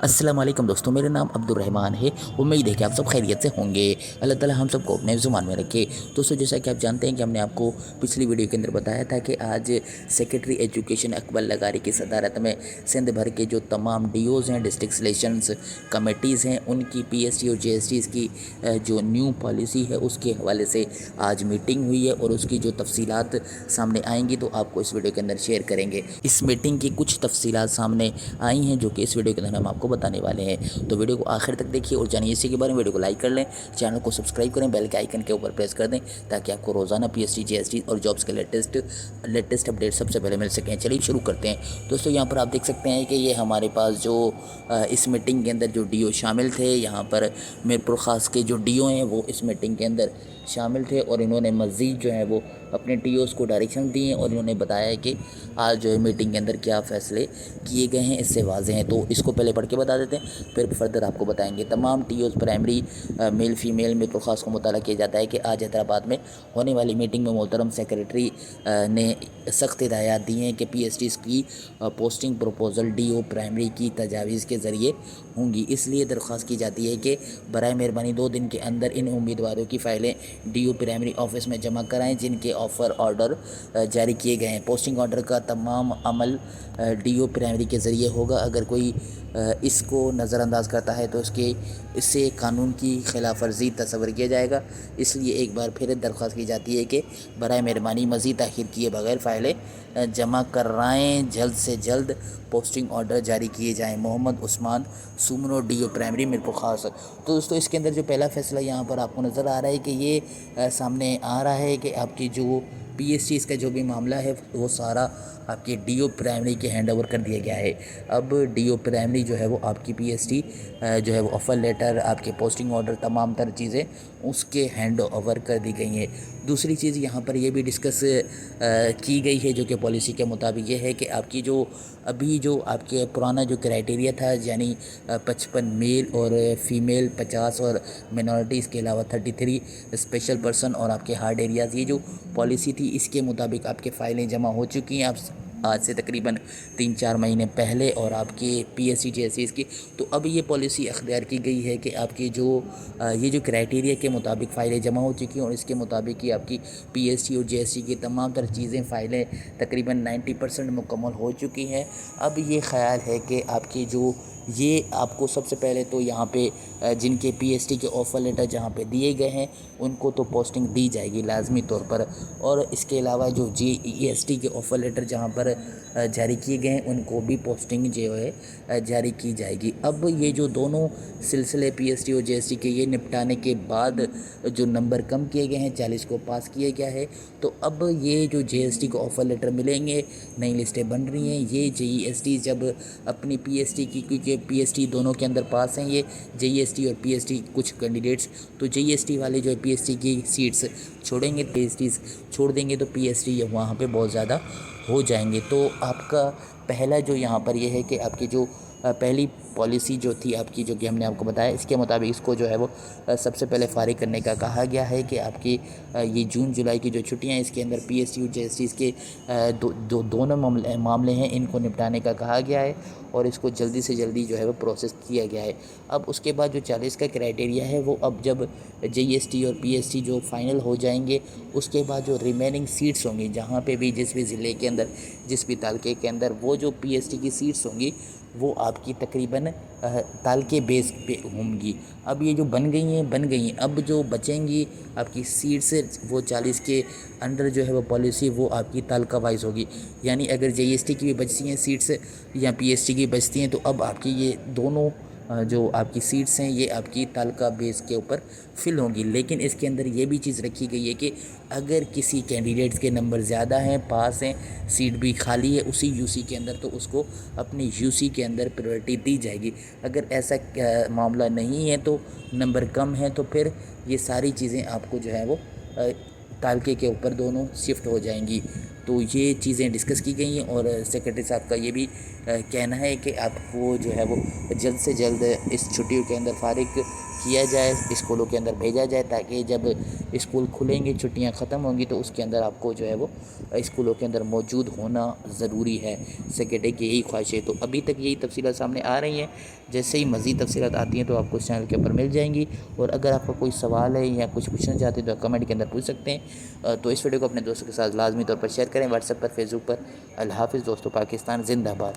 अस्सलाम वालेकुम दोस्तों, मेरा नाम अब्दुर्रहमान है। उम्मीद है कि आप सब खैरियत से होंगे। अल्लाह ताला हम सबको अपने ज़ुबान में रखे। दोस्तों, जैसा कि आप जानते हैं कि हमने आपको पिछली वीडियो के अंदर बताया था कि आज सेक्रेटरी एजुकेशन अकबर लगारी की सदारत में सिंध भर के जो तमाम डीओज़ हैं, डिस्ट्रिक्ट सिलेक्शंस कमेटीज़ हैं, उनकी पीएसटी और जेएसटीज़ की जो न्यू पॉलिसी है उसके हवाले से आज मीटिंग हुई है और उसकी जो तफसीलात सामने आएंगी तो आपको इस वीडियो के अंदर शेयर करेंगे। इस मीटिंग की कुछ तफसीलात सामने आई हैं जो कि इस वीडियो के अंदर हम आपको बताने वाले हैं। तो वीडियो को आखिर तक देखिए और जानिए इसी के बारे में। वीडियो को लाइक कर लें, चैनल को सब्सक्राइब करें, बेल के आइकन के ऊपर प्रेस कर दें ताकि आपको रोज़ाना पीएसटी, जीएसटी और जॉब्स के लेटेस्ट अपडेट सबसे पहले मिल सकें। चलिए शुरू करते हैं। दोस्तों, यहाँ पर आप देख सकते हैं कि ये हमारे पास जो इस मीटिंग के अंदर जो डीओ शामिल थे, यहाँ पर मीरपुर ख़ास के जो डीओ हैं वो इस मीटिंग के अंदर शामिल थे और इन्होंने मज़ीद जो है वो अपने टीओज़ को डायरेक्शन दिए और इन्होंने बताया है कि आज जो है मीटिंग के अंदर क्या फ़ैसले किए गए हैं, इससे वाज़ेह हैं। तो इसको पहले पढ़ के बता देते हैं, फिर फर्दर आपको बताएंगे। तमाम टीओज़ प्राइमरी मेल फीमेल में ख़ास को मुताला किया जाता है कि आज हैदराबाद में होने वाली मीटिंग में मोहतरम सेक्रेटरी ने सख्त हिदायत दी हैं कि पीएसटीज़ की पोस्टिंग प्रपोज़ल डीओ प्राइमरी की तजावीज़ के ज़रिए होंगी। इसलिए दरख्वास्त की जाती है कि बराए मेहरबानी 2 दिन के अंदर इन उम्मीदवारों की फ़ाइलें डीओ प्राइमरी ऑफिस में जमा कराएं जिनके ऑफ़र ऑर्डर जारी किए गए हैं। पोस्टिंग ऑर्डर का तमाम अमल डीओ प्राइमरी के ज़रिए होगा। अगर कोई इसको नज़रअंदाज करता है तो इससे कानून की खिलाफ वर्जी तस्वर किया जाएगा। इसलिए एक बार फिर दरख्वास्त की जाती है कि बराए मेहरबानी मज़ीद ताख़ीर किए बगैर फ़ाइलें जमा कराएँ, जल्द से जल्द पोस्टिंग ऑर्डर जारी किए जाएँ। मोहम्मद उस्मान सुमनो डीओ प्राइमरी मीरपुर ख़ास। तो दोस्तों, इसके अंदर जो पहला फ़ैसला यहाँ पर आपको नज़र आ रहा है कि ये सामने आ रहा है कि आपकी जो पीएसटीज़ का जो भी मामला है वो सारा आपके डीओ प्राइमरी के हैंड ओवर कर दिया गया है। अब डीओ प्राइमरी जो है वो आपकी पीएसटी जो है वो ऑफ़र लेटर, आपके पोस्टिंग ऑर्डर, तमाम तर चीज़ें उसके हैंड ओवर कर दी गई हैं। दूसरी चीज़ यहाँ पर ये भी डिस्कस की गई है जो कि पॉलिसी के मुताबिक ये है कि आपकी जो अभी जो आपके पुराना जो क्राइटेरिया था, यानी 55 मेल और फीमेल 50 और मिनॉरिटीज़ के अलावा 33 स्पेशल पर्सन और आपके हार्ड एरियाज़, ये जो पॉलिसी थी इसके मुताबिक आपके फ़ाइलें जमा हो चुकी हैं। आप आज से तकरीबन 3-4 महीने पहले और आपके पीएससी जेएससीज़ की। तो अब ये पॉलिसी अख्तियार की गई है कि आपकी जो ये जो क्राइटेरिया के मुताबिक फ़ाइलें जमा हो चुकी हैं और इसके मुताबिक ही आपकी पीएससी और जेएससी की तमाम तर चीज़ें फ़ाइलें तकरीबन 90% मुकम्मल हो चुकी हैं। अब ये ख़्याल है कि आपकी जो ये आपको सबसे पहले तो यहाँ पे जिनके पीएसटी के ऑफ़र लेटर जहाँ पे दिए गए हैं उनको तो पोस्टिंग दी जाएगी लाजमी तौर पर, और इसके अलावा जो जीएसटी के ऑफ़र लेटर जहाँ पर जारी किए गए हैं उनको भी पोस्टिंग जो है जारी की जाएगी। अब ये जो दोनों सिलसिले पीएसटी और जीएसटी के ये निपटाने के बाद जो नंबर कम किए गए हैं 40 को पास किया गया है। तो अब ये जो जीएसटी को ऑफ़र लेटर मिलेंगे, नई लिस्टें बन रही हैं, ये जीएसटी जब अपनी पीएसटी की, क्योंकि पीएसटी दोनों के अंदर पास हैं ये जीएसटी और पीएसटी कुछ कैंडिडेट्स, तो जीएसटी वाले जो है पीएसटी की सीट्स छोड़ेंगे, पीएसटी छोड़ देंगे तो पीएसटी वहाँ पे बहुत ज़्यादा हो जाएंगे। तो आपका पहला जो यहाँ पर ये है कि आपकी जो पहली पॉलिसी जो थी आपकी, जो कि हमने आपको बताया, इसके मुताबिक इसको जो है वो सबसे पहले फारिग करने का कहा गया है कि आपकी ये जून जुलाई की जो छुट्टियां हैं इसके अंदर पीएसटी और जेएसटीज़ के दोनों मामले हैं, इनको निपटाने का कहा गया है और इसको जल्दी से जल्दी जो है वो प्रोसेस किया गया है। अब उसके बाद जो 40 का क्राइटेरिया है वो अब जब जीएसटी और पीएसटी जो फाइनल हो जाएंगे उसके बाद जो रिमेनिंग सीट्स होंगी, जहाँ पे भी जिस भी ज़िले के अंदर, जिस भी तालके के अंदर वो जो पीएसटी की सीट्स होंगी वो आपकी तकरीबन तालके बेस पे होंगी। अब ये जो बन गई हैं, अब जो बचेंगी आपकी सीट्स वो 40 के अंडर जो है वो पॉलिसी वो आपकी तालका वाइज होगी। यानी अगर जीएसटी की भी बचती हैं सीट्स या पीएसटी की बचती हैं तो अब आपकी ये दोनों जो आपकी सीट्स हैं ये आपकी तालका बेस के ऊपर फिल होंगी। लेकिन इसके अंदर ये भी चीज़ रखी गई है कि अगर किसी कैंडिडेट्स के नंबर ज़्यादा हैं, पास हैं, सीट भी खाली है उसी यूसी के अंदर, तो उसको अपनी यूसी के अंदर प्रायोरिटी दी जाएगी। अगर ऐसा मामला नहीं है तो नंबर कम है तो फिर ये सारी चीज़ें आपको जो है वो तालके के ऊपर दोनों शिफ्ट हो जाएंगी। तो ये चीज़ें डिस्कस की गई हैं और सेक्रेटरी साहब का ये भी کہنا ہے کہ آپ کو جو ہے وہ جلد سے جلد اس چھٹیوں کے اندر فارغ کیا جائے، اسکولوں کے اندر بھیجا جائے، تاکہ جب اسکول کھلیں گے، چھٹیاں ختم ہوں گی، تو اس کے اندر آپ کو جو ہے وہ اسکولوں کے اندر موجود ہونا ضروری ہے۔ سیکرٹری کی یہی خواہش ہے۔ تو ابھی تک یہی تفصیلات سامنے آ رہی ہیں، جیسے ہی مزید تفصیلات آتی ہیں تو آپ کو اس چینل کے اوپر مل جائیں گی۔ اور اگر آپ کا کوئی سوال ہے یا کچھ پوچھنا چاہتے ہیں تو آپ کمنٹ کے اندر پوچھ سکتے ہیں۔ تو اس ویڈیو کو اپنے دوستوں کے ساتھ لازمی طور پر شیئر کریں، واٹس ایپ پر، فیس بک پر۔ اللہ حافظ دوستو، پاکستان زندہ باد۔